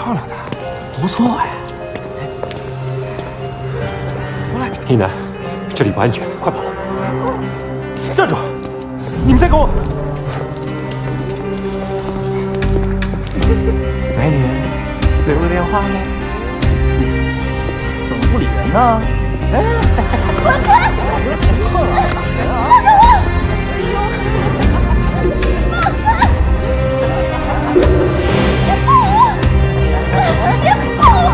漂亮的，不错哎。过来，一楠，这里不安全，快跑！站住！你们在跟我。美女，留个电话吗？怎么不理人呢？哎，滚开！碰了，放开我！放开！别碰我！别碰我！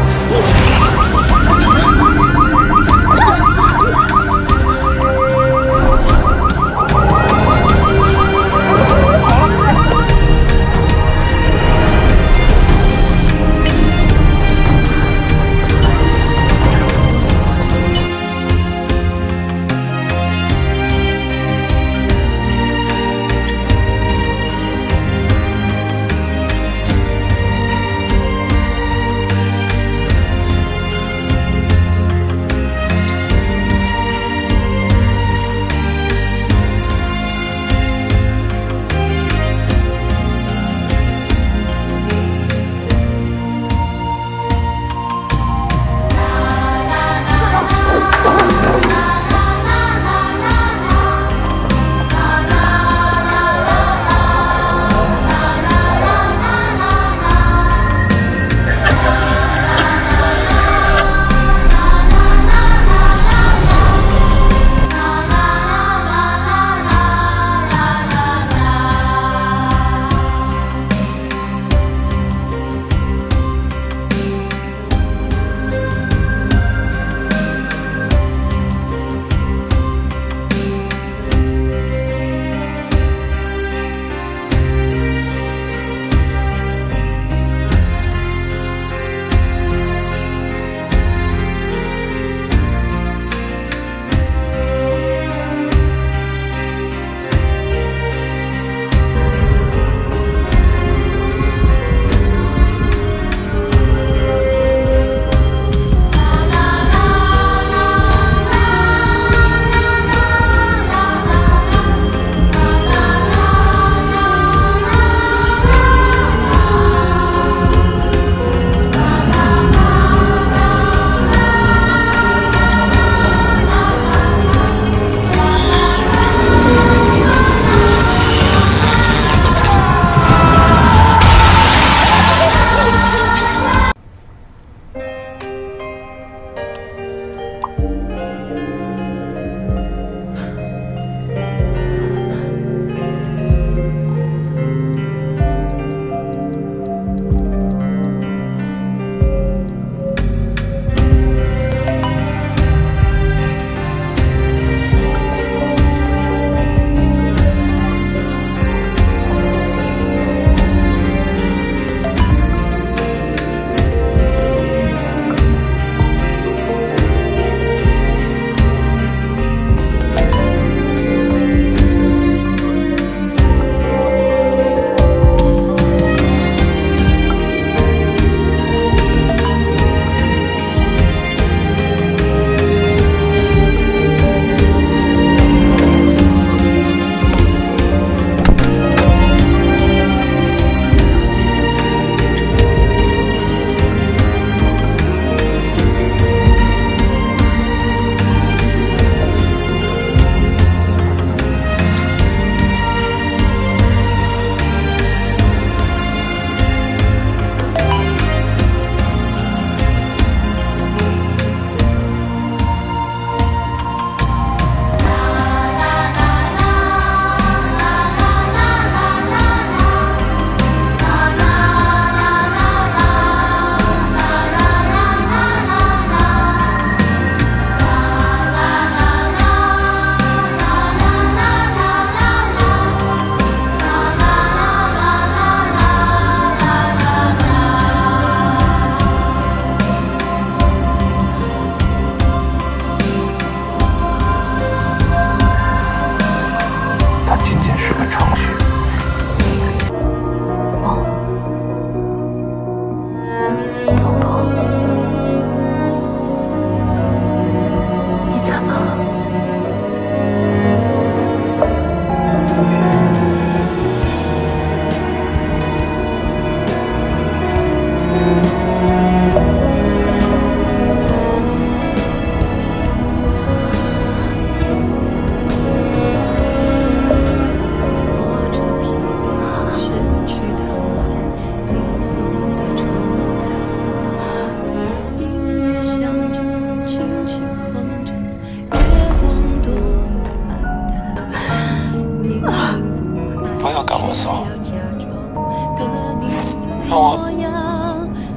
老王，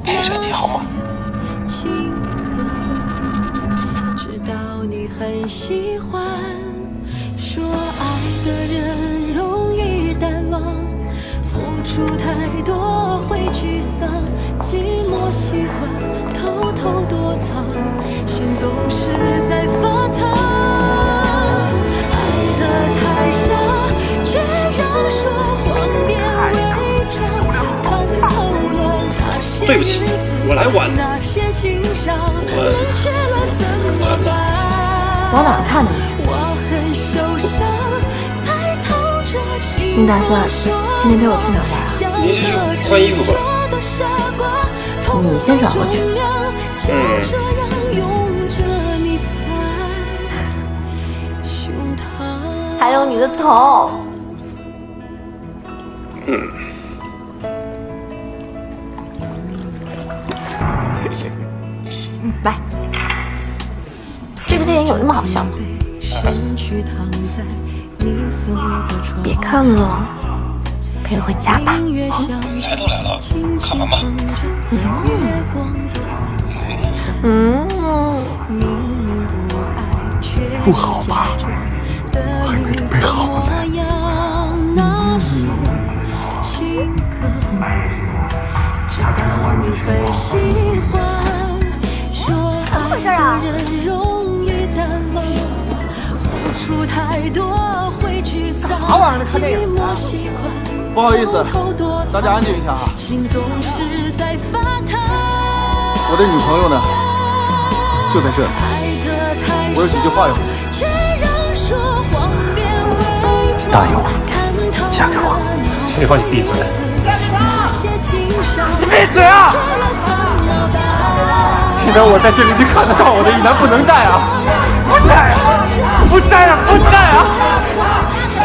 你身体好吗？知道你很喜欢说爱的人容易淡忘，付出太多会沮丧，寂寞习惯偷偷躲藏，心总是在发烫。爱的太傻，却要说谎别伪装，看透了那些对不起日子，我来晚了那些情伤，冷却了怎么办？往哪儿看呢？我很受伤，才透着情你打算今天陪我去哪儿玩啊？你是去换衣服吧？你先转过去。还有你的头。来，这个电影有那么好笑吗？别看了，陪我回家吧。来都来了，看完吧。不好吧？还没准备好呢。怎么回事啊？啥玩意儿呢？看电影？不好意思，大家安静一下哈。我的女朋友呢？就在这里。我有几句话要说。答应我，嫁给我。请你帮你闭嘴。你闭嘴啊！现在我在这里，你看得到我的一男不能带啊！不带啊！不带啊！不带啊！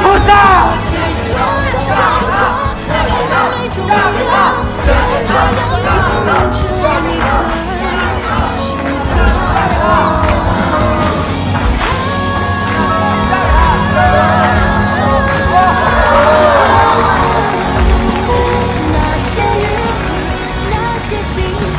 不带！那些日子，那些情伤。